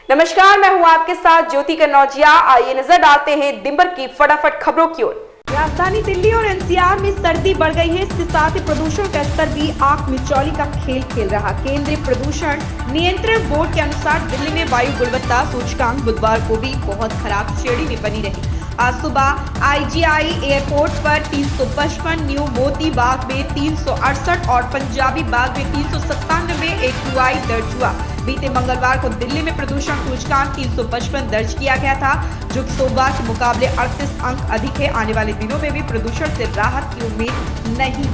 नमस्कार, मैं हूं आपके साथ ज्योति कन्नौजिया। आइए नजर डालते हैं दिन भर की फटाफट खबरों की ओर। राजधानी दिल्ली और एनसीआर में सर्दी बढ़ गई है। इसके साथ ही प्रदूषण का स्तर भी आंख मिचौली का खेल खेल रहा। केंद्रीय प्रदूषण नियंत्रण बोर्ड के अनुसार दिल्ली में वायु गुणवत्ता सूचकांक बुधवार को भी बहुत खराब श्रेणी में बनी रही। आज सुबह आईजीआई एयरपोर्ट पर 355, न्यू मोती बाग में 368 और पंजाबी बाग में 397 AQI दर्ज हुआ। बीते मंगलवार को दिल्ली में प्रदूषण सूचकांक 355 दर्ज किया गया था, जो कि सोमवार के मुकाबले 38 अंक अधिक है। आने वाले दिनों में भी प्रदूषण से राहत की उम्मीद नहीं।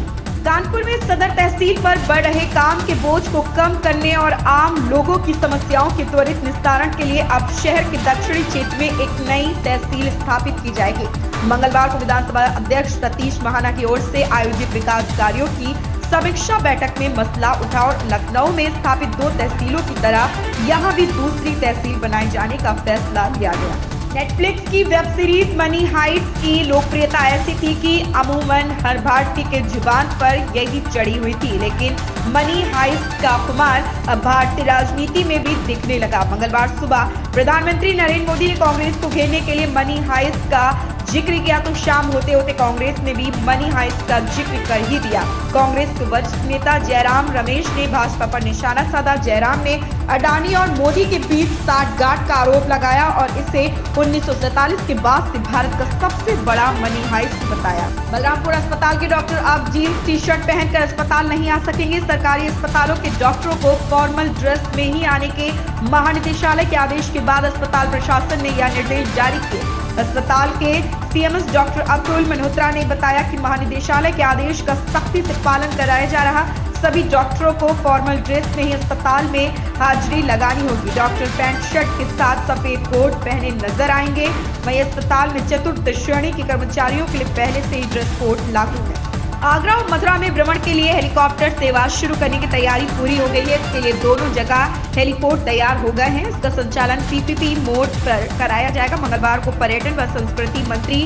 कानपुर में सदर तहसील पर बढ़ रहे काम के बोझ को कम करने और आम लोगों की समस्याओं के त्वरित निस्तारण के लिए अब शहर के दक्षिणी क्षेत्र में एक नई तहसील स्थापित की जाएगी। मंगलवार को विधानसभा अध्यक्ष सतीश महाना की ओर से आयोजित विकास कार्यों की समीक्षा बैठक में मसला उठा और लखनऊ में स्थापित 2 तहसीलों की तरह यहां भी दूसरी तहसील बनाए जाने का फैसला लिया गया। नेटफ्लिक्स की वेब सीरीज मनी हाइस्ट की लोकप्रियता ऐसी थी कि अमूमन हर भारतीय के जुबान पर यही चढ़ी हुई थी, लेकिन मनी हाइस्ट का खुमार अब भारतीय राजनीति में भी दिखने लगा। मंगलवार सुबह प्रधानमंत्री नरेंद्र मोदी ने कांग्रेस को घेरने के लिए मनी हाइस्ट का जिक्र किया, तो शाम होते होते कांग्रेस ने भी मनी हाइस्ट का जिक्र कर ही दिया। कांग्रेस के वरिष्ठ नेता जयराम रमेश ने भाजपा पर निशाना साधा। जयराम ने अडानी और मोदी के बीच साठगांठ का आरोप लगाया और इसे 1947 के बाद से भारत का सबसे बड़ा मनी हाइस्ट बताया। बलरामपुर अस्पताल के डॉक्टर अब जीन्स टी शर्ट पहनकर अस्पताल नहीं आ सकेंगे। सरकारी अस्पतालों के डॉक्टरों को फॉर्मल ड्रेस में ही आने के महानिदेशालय के आदेश के बाद अस्पताल प्रशासन ने यह निर्देश जारी किए। अस्पताल के सीएमएस डॉक्टर अब्दुल मल्होत्रा ने बताया कि महानिदेशालय के आदेश का सख्ती से पालन कराया जा रहा। सभी डॉक्टरों को फॉर्मल ड्रेस में ही अस्पताल में हाजिरी लगानी होगी। डॉक्टर पैंट शर्ट के साथ सफेद कोट पहने नजर आएंगे। वहीं अस्पताल में चतुर्थ श्रेणी के कर्मचारियों के लिए पहले से ही ड्रेस कोड लागू है। आगरा और मथुरा में भ्रमण के लिए हेलीकॉप्टर सेवा शुरू करने की तैयारी पूरी हो गई है। इसके लिए दोनों जगह हेलीपोर्ट तैयार हो गए हैं। इसका संचालन पीपीपी मोड पर कराया जाएगा। मंगलवार को पर्यटन व संस्कृति मंत्री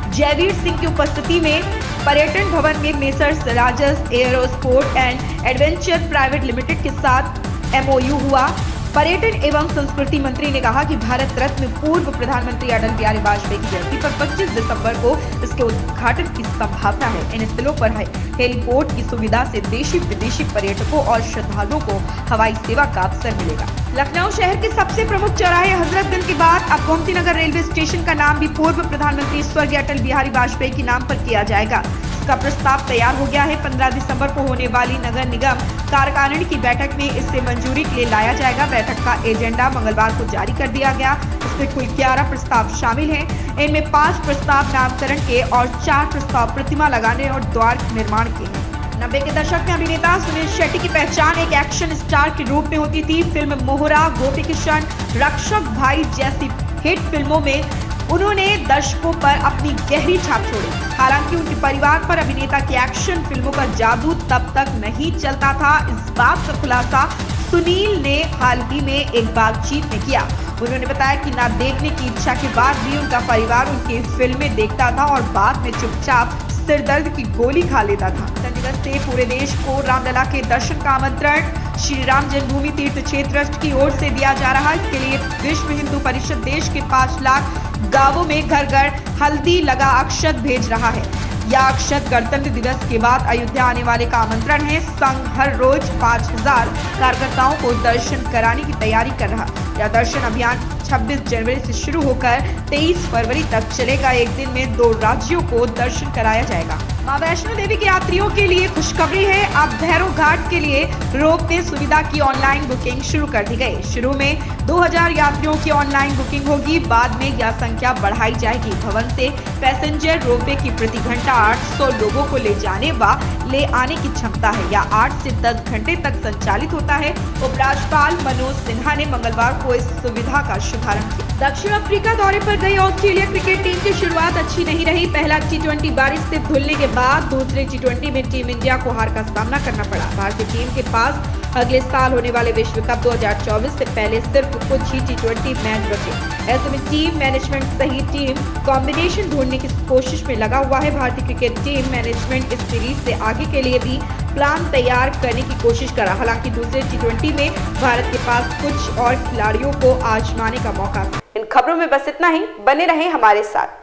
जयवीर सिंह की उपस्थिति में पर्यटन भवन में messrs Rajas एयरोस्पोर्ट and adventure private limited के साथ एमओयू हुआ। पर्यटन एवं संस्कृति मंत्री ने कहा कि भारत रत्न पूर्व प्रधानमंत्री अटल बिहारी वाजपेयी की जयंती पर 25 दिसंबर को इसके उद्घाटन की संभावना है। इन स्थलों पर हेलीपोर्ट की सुविधा से देशी विदेशी पर्यटकों और श्रद्धालुओं को हवाई सेवा का अवसर मिलेगा। लखनऊ शहर के सबसे प्रमुख चौराहे हजरतगंज के बाद अब गोमती नगर रेलवे स्टेशन का नाम भी पूर्व प्रधानमंत्री स्वर्गीय अटल बिहारी वाजपेयी के नाम पर किया जाएगा। इसका प्रस्ताव तैयार हो गया है। 15 दिसंबर को होने वाली नगर निगम कार्यकारिणी की बैठक में इसे मंजूरी के लिए लाया जाएगा। बैठक का एजेंडा मंगलवार को जारी कर दिया गया। इसमें कुल 11 प्रस्ताव शामिल हैं। इनमें 5 प्रस्ताव नामकरण के और 4 प्रस्ताव प्रतिमा लगाने और द्वार निर्माण के हैं। 90 के दशक में अभिनेता सुनील शेट्टी की पहचान एक एक्शन स्टार के रूप में होती थी। फिल्म मोहरा, गोपी किशन, रक्षक भाई जैसी हिट फिल्मों में उन्होंने दर्शकों पर अपनी गहरी छाप छोड़ी। हालांकि उनके परिवार पर अभिनेता की एक्शन फिल्मों का जादू तब तक नहीं चलता था। इस बात का खुलासा सुनील ने हाल ही में एक बातचीत में किया। उन्होंने बताया कि ना देखने की इच्छा के बाद भी उनका परिवार उनकी फिल्में देखता था और बाद में चुपचाप सिरदर्द की गोली खा लेता था। चंडीगढ़ से पूरे देश को रामलला के दर्शन का आमंत्रण श्री राम जन्मभूमि तीर्थ क्षेत्र ट्रस्ट की ओर से दिया जा रहा है। इसके लिए विश्व हिंदू परिषद देश के 5 लाख गांवों में घर घर हल्दी लगा अक्षत भेज रहा है। यह अक्षत गणतंत्र दिवस के बाद अयोध्या आने वाले का आमंत्रण है। संघ हर रोज 5000 कार्यकर्ताओं को दर्शन कराने की तैयारी कर रहा। यह दर्शन अभियान 26 जनवरी से शुरू होकर 23 फरवरी तक चलेगा। एक दिन में 2 राज्यों को दर्शन कराया जाएगा। मां वैष्णो देवी के यात्रियों के लिए खुशखबरी है। अब भैरव घाट के लिए रोपवे सुविधा की ऑनलाइन बुकिंग शुरू कर दी गई। शुरू में 2000 यात्रियों की ऑनलाइन बुकिंग होगी, बाद में यह संख्या बढ़ाई जाएगी। भवन से पैसेंजर रोपवे की प्रति घंटा 800 लोगों को ले जाने व ले आने की क्षमता है। यह 8 से 10 घंटे तक संचालित होता है। उपराज्यपाल मनोज सिन्हा ने मंगलवार को इस सुविधा का शुभारंभ किया। दक्षिण अफ्रीका दौरे पर गई ऑस्ट्रेलिया क्रिकेट टीम की शुरुआत अच्छी नहीं रही। पहला T20 बारिश से धुलने के बाद दूसरे T20 में टीम इंडिया को हार का सामना करना पड़ा। भारतीय टीम के पास अगले साल होने वाले विश्व कप 2024 से पहले सिर्फ कुछ ही T20 मैच बचे। ऐसे में टीम मैनेजमेंट सही टीम कॉम्बिनेशन ढूंढने की कोशिश में लगा हुआ है। भारतीय क्रिकेट टीम मैनेजमेंट इस सीरीज से आगे के लिए भी प्लान तैयार करने की कोशिश करा। हालांकि दूसरे T20 में भारत के पास कुछ और खिलाड़ियों को आजमाने का मौका था। इन खबरों में बस इतना ही। बने रहें हमारे साथ।